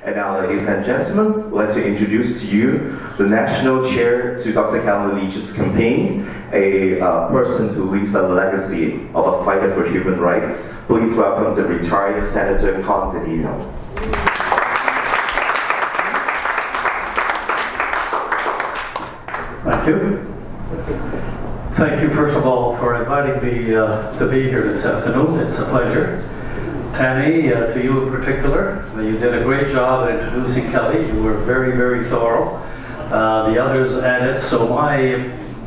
And now, ladies and gentlemen, I'd like to introduce to you the National Chair to Dr. Kellie Leitch's campaign, a person who leaves a legacy of a fighter for human rights. Please welcome the retired Senator Condonino. Thank you. Thank you, first of all, for inviting me to be here this afternoon. It's a pleasure. Tammy, to you in particular, you did a great job at introducing Kellie. You were very, very thorough. The others added, so my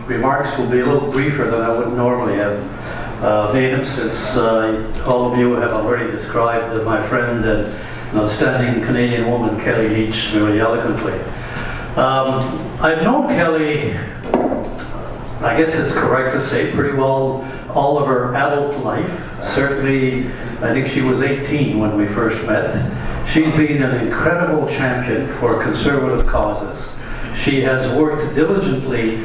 remarks will be a little briefer than I would normally have made them, since all of you have already described my friend and an outstanding Canadian woman, Kellie Leitch, very eloquently. I've known Kellie, I guess it's correct to say, pretty well all of her adult life. Certainly, I think she was 18 when we first met. She's been an incredible champion for conservative causes. She has worked diligently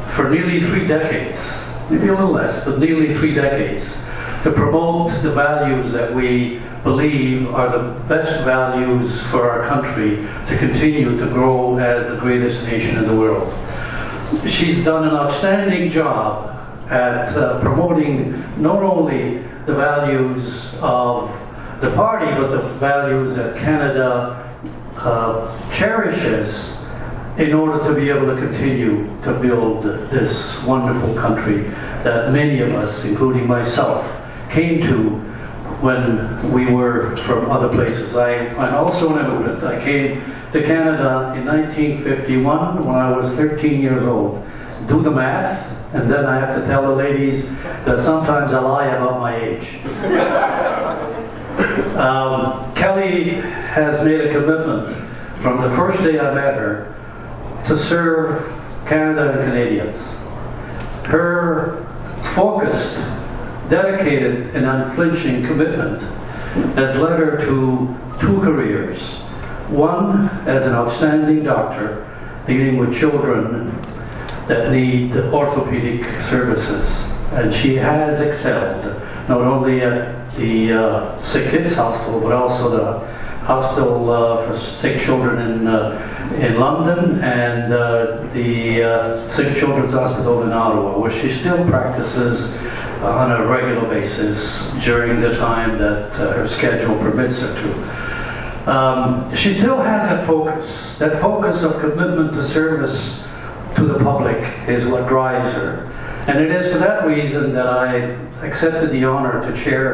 for nearly 3 decades, maybe a little less, but nearly 3 decades, to promote the values that we believe are the best values for our country to continue to grow as the greatest nation in the world. She's done an outstanding job at promoting not only the values of the party, but the values that Canada cherishes in order to be able to continue to build this wonderful country that many of us, including myself, came to when we were from other places. I'm also an immigrant. I came to Canada in 1951 when I was 13 years old. Do the math, and then I have to tell the ladies that sometimes I lie about my age. Kellie has made a commitment from the first day I met her to serve Canada and Canadians. Her focused, dedicated and unflinching commitment has led her to 2 careers. One as an outstanding doctor dealing with children that need orthopedic services. And she has excelled not only at the Sick Kids Hospital, but also the Hospital for Sick Children in London, and the Sick Children's Hospital in Ottawa, where she still practices on a regular basis during the time that her schedule permits her to. She still has that focus of commitment to service to the public is what drives her. And it is for that reason that I accepted the honor to chair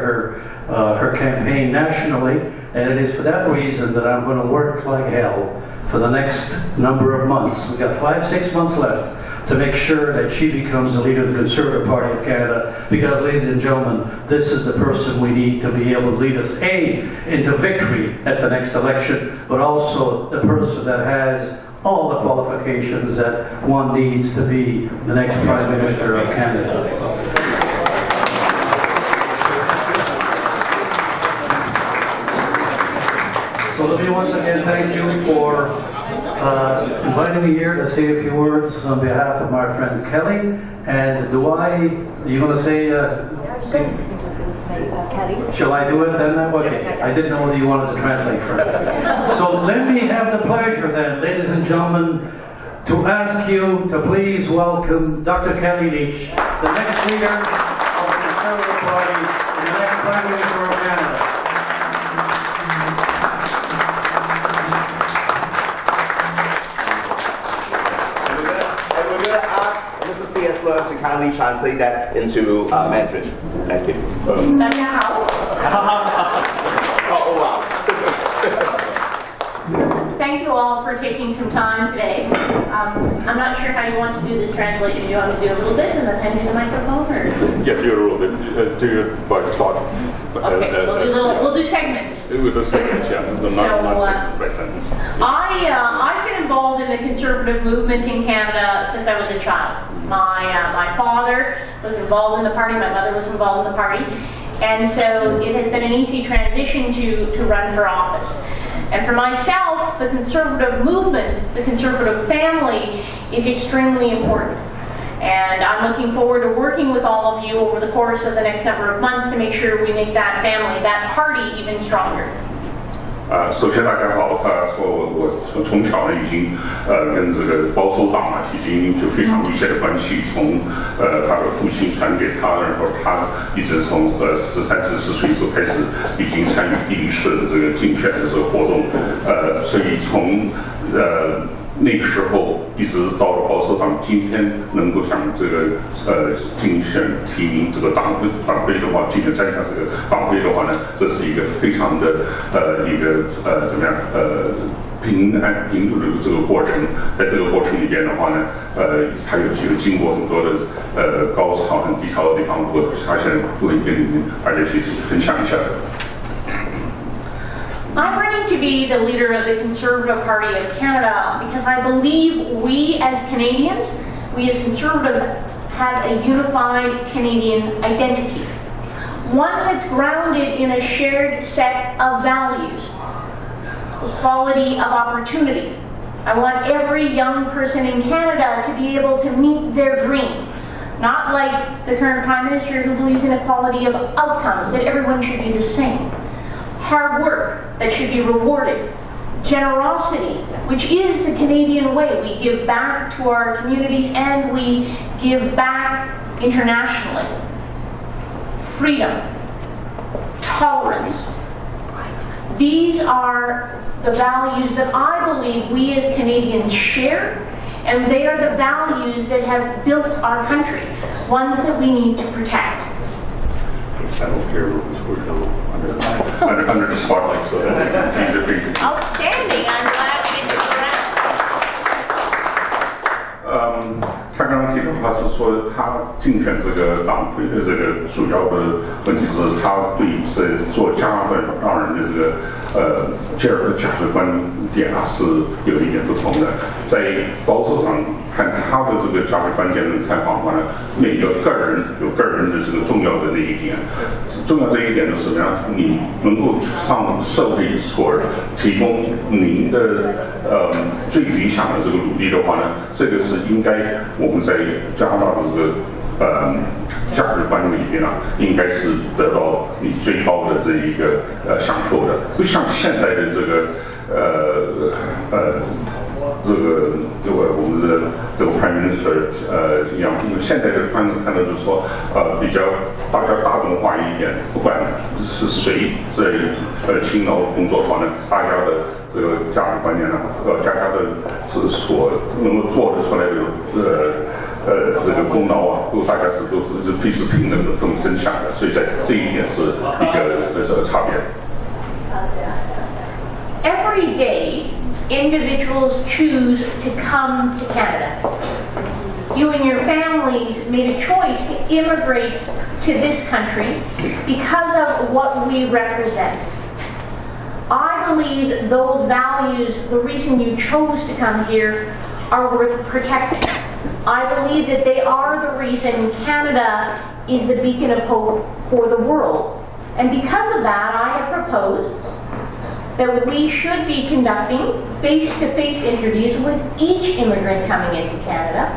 her campaign nationally, and it is for that reason that I'm going to work like hell for the next number of months. We've got 5-6 months left to make sure that she becomes the leader of the Conservative Party of Canada, because, ladies and gentlemen, this is the person we need to be able to lead us, A, into victory at the next election, but also the person that has all the qualifications that one needs to be the next Prime Minister of Canada. So let me once again thank you for inviting me here to say a few words on behalf of my friend Kellie. And are you going to say... Kellie. Shall I do it then? Okay. I didn't know whether you wanted to translate for it. So let me have the pleasure then, ladies and gentlemen, to ask you to please welcome Dr. Kellie Leitch, the next leader of the Conservative Party and the next Prime Minister of Canada. And we're going to ask Mr. CSLeung to kindly translate that into Mandarin. Thank you. 大家好. Oh, wow. Thank you all for taking some time today. I'm not sure how you want to do this translation. Do you want me to do a little bit and then hand you the microphone, or? Yeah, do a little bit. Do your thought. Okay, we'll do segments. We'll do segments, yeah. Not sentence by sentence. I've been involved in the conservative movement in Canada since I was a child. My father was involved in the party. My mother was involved in the party. And so it has been an easy transition to run for office. And for myself, the conservative movement, the conservative family is extremely important. And I'm looking forward to working with all of you over the course of the next number of months to make sure we make that family, that party, even stronger. 首先大家好，他说我从小呢已经跟这个保守党啊已经就非常密切的关系，从他的父亲传给他，然后他一直从13、14岁时候开始已经参与第一次的这个竞选的这个活动，所以从那个时候一直到了保守党今天能够向这个竞选提名这个党徽的话，竞选参加这个党徽的话呢，这是一个非常的一个怎么样平路的这个过程。在这个过程里边的话呢，它有经过很多的高潮和低潮的地方，我现在会跟你们大家去分享一下。I'm running to be the leader of the Conservative Party of Canada because I believe we as Canadians, we as Conservatives, have a unified Canadian identity. One that's grounded in a shared set of values. Equality of opportunity. I want every young person in Canada to be able to meet their dream. Not like the current Prime Minister who believes in equality of outcomes, that everyone should be the same. Hard work that should be rewarded. Generosity, which is the Canadian way. We give back to our communities and we give back internationally. Freedom. Tolerance. These are the values that I believe we as Canadians share, and they are the values that have built our country, ones that we need to protect. I don't care under the spotlight, so it's easier for you. Outstanding. I'm glad we get this around. 他刚刚提到，他是说他竞选这个党徽的这个主要的问题是，他对在做加拿大人的这个价值观点啊是有一点不同的。在保守党看他的这个价值观点的看法的话呢，每个个人有个人的这个重要的那一点，重要这一点是什么呀？你能够向社会所提供您的最理想的这个努力的话呢，这个是应该我们在加拿大的这个价值观里面啊，应该是得到你最高的这一个享受的，不像现在的这个我们这个 Prime Minister 一样，因为现在的 Prime Minister 看到就是说比较大众化一点，不管是谁在勤劳工作的话呢，大家的这个价值观念呢，大家的所能够做得出来的这个功劳啊，大家都是平等的分享的，所以在这一点是一个差别。Every day, individuals choose to come to Canada. You and your families made a choice to immigrate to this country because of what we represent. I believe those values, the reason you chose to come here, are worth protecting. I believe that they are the reason Canada is the beacon of hope for the world. And because of that, I have proposed that we should be conducting face-to-face interviews with each immigrant coming into Canada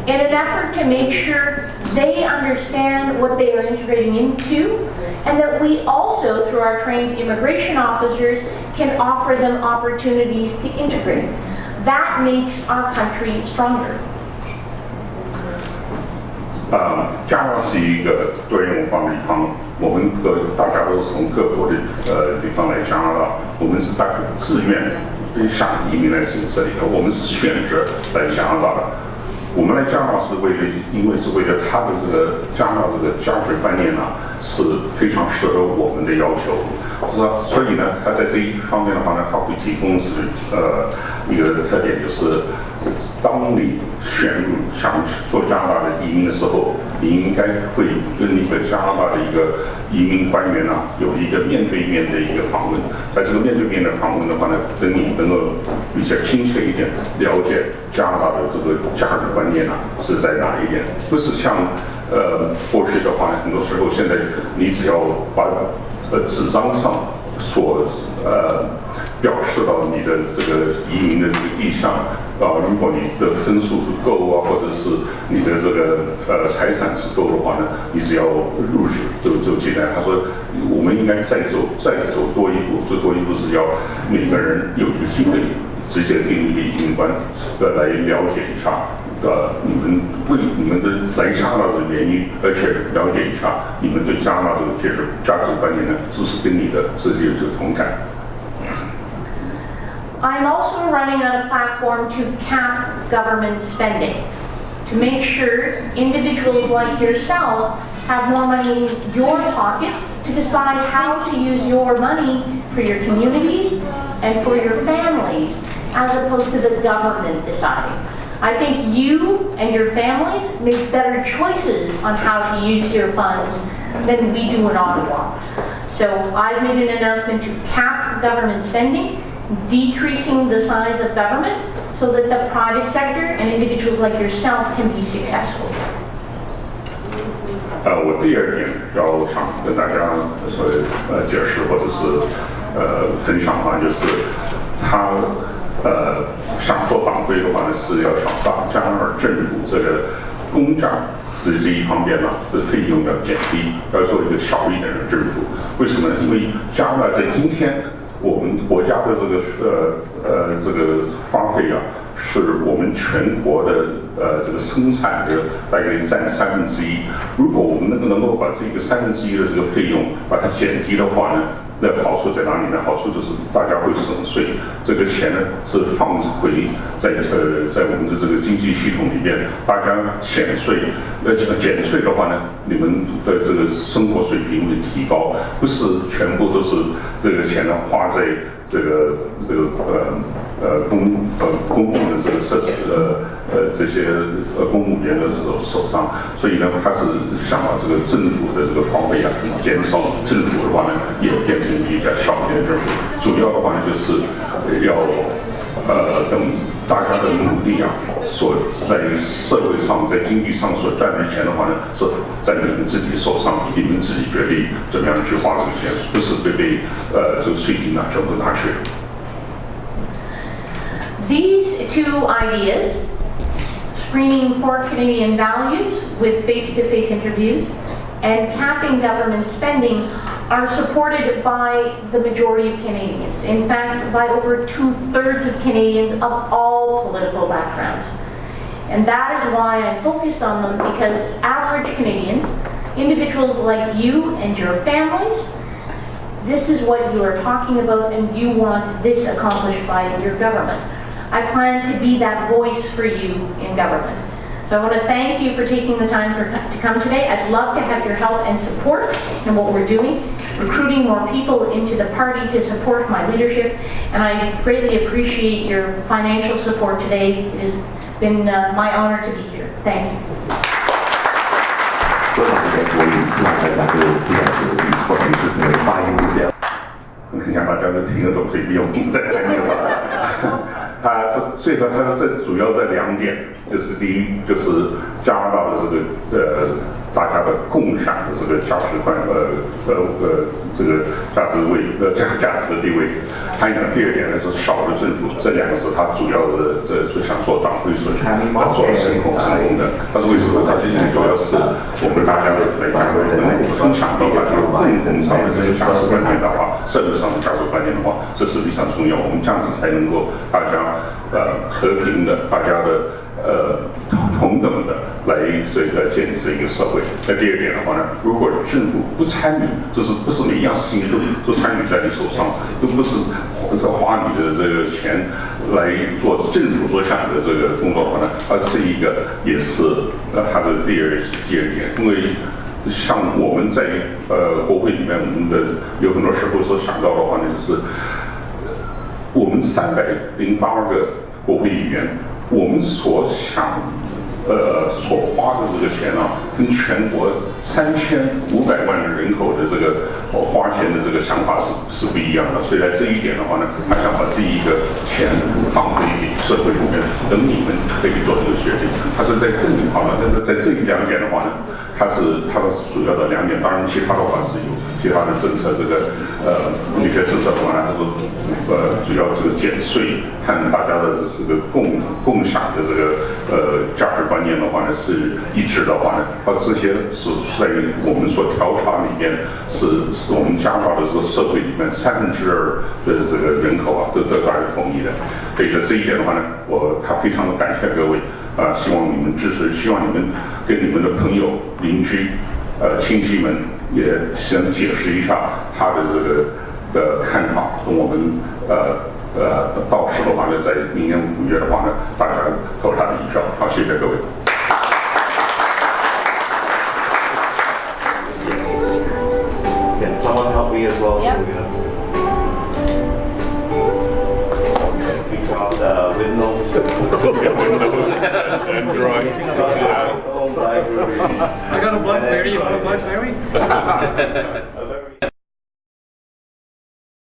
in an effort to make sure they understand what they are integrating into, and that we also, through our trained immigration officers, can offer them opportunities to integrate. That makes our country stronger. 加拿大是一个多元文化的地方，我们大家都是从各国的地方来加拿大，我们是大家自愿想移民来这里的，我们是选择来加拿大的。我们来加拿大是因为了他的这个加拿大这个价值观念啊，是非常适合我们的要求，所以呢，他在这一方面的话呢，他会提供一个特点，就是当你想做加拿大的移民的时候，你应该会跟一个加拿大的一个移民官员啊，有一个面对面的一个访问，在这个面对面的访问的话呢，跟你能够比较亲切一点，了解加拿大的这个价值观念啊是在哪一点，不是像过去的话呢，很多时候现在你只要把纸张上所表示到你的这个移民的这个意向如果你的分数是够或者是你的这个财产是够的话呢，你只要入职就进来。他说我们应该再走多一步，最多一步是要每个人有一个机会直接跟一个移民官来了解一下你们的来加拿大的原因，而且了解一下你们对加拿大这个价值观念呢，是不是跟你的自己有同感。I'm also running on a platform to cap government spending, to make sure individuals like yourself have more money in your pockets to decide how to use your money for your communities and for your families, as opposed to the government deciding. I think you and your families make better choices on how to use your funds than we do in Ottawa. So I've made an announcement to cap government spending, decreasing the size of government so that the private sector and individuals like yourself can be successful. 我第二点要想跟大家解释或者是分享的话，就是他想做党徽的话呢，是要想加拿大政府这个公账的这一方面呢，这费用要减低，要做一个小一点的政府。为什么呢？因为加拿大在今天我们国家的这个花费是我们全国的这个生产的大概占1/3。如果我们能够把这个1/3的这个费用把它减低的话呢，那好处在哪里呢？好处就是大家会省税，这个钱呢是放回在我们的这个经济系统里面，大家减税的话呢，你们的这个生活水平会提高，不是全部都是这个钱呢花在这个公共的这个设施这些公务员的手上，所以呢，他是想把这个政府的这个花费减少，政府的话呢也变成一家小一点的政府。主要的话呢就是要等大家的努力所在社会上在经济上所赚的钱的话呢，是在你们自己手上，你们自己决定怎么样去花这个钱，不是被这个税金全部拿去。These two ideas, screening for Canadian values with face-to-face interviews and capping government spending, are supported by the majority of Canadians. In fact, by over 2/3 of Canadians of all political backgrounds. And that is why I'm focused on them, because average Canadians, individuals like you and your families, this is what you are talking about and you want this accomplished by your government. I plan to be that voice for you in government. So I want to thank you for taking the time to come today. I'd love to have your help and support in what we're doing, recruiting more people into the party to support my leadership, and I greatly appreciate your financial support today. It has been my honor to be here. Thank you. 多谢各位自然大家对不管是或者是可能发言目标。我想大家都听得懂，所以不用再来念了。他最后他这主要这2点，就是第一就是加拿大的这个大家的共享的这个价值观这个价值的地位。还有第2点呢是小的政府，这2个是他主要的最想做党徽所做的成功的。但是为什么？他今天主要是我们大家来讲能够分享到大家共同上的这个价值观念的话，社会上的价值观念的话，这是非常重要。我们这样子才能够大家和平的，大家的同等的来建立这一个社会。那第2点的话呢，如果政府不参与，就是不是每一样事情都参与在你手上，都不是花你的这个钱来做政府所想的这个工作的话呢，而是一个也是它的第二点，因为。像我们在国会里面，我们的有很多时候所想到的话呢，就是我们308个国会议员，我们所想所花的这个钱啊，跟全国3500万人口的这个花钱的这个想法是不一样的。所以在这一点的话呢，他想把这一个钱放回给社会里面，等你们可以做这个决定。他是在这里好了，但是在这2点的话呢，他的主要的2点，当然其他的话是有其他的政策，这个那些政策的话呢，他说主要这个减税，看大家的这个共享的这个价值观念的话呢是一致的话呢，这些是在我们所调查里面是我们加拿大的这个社会里面2/3的这个人口啊都大家同意的。所以在这一点的话呢，他非常的感谢各位希望你们支持，希望你们跟你们的朋友、邻居、亲戚们也想解释一下他的这个的看法，跟我们到时的话呢，在明年5月的话呢，大家投他的一票。好，谢谢各位。Can someone help me as well? Yep. We got the windows. I'm drawing. Libraries. I got a Blackberry. You want a Blackberry?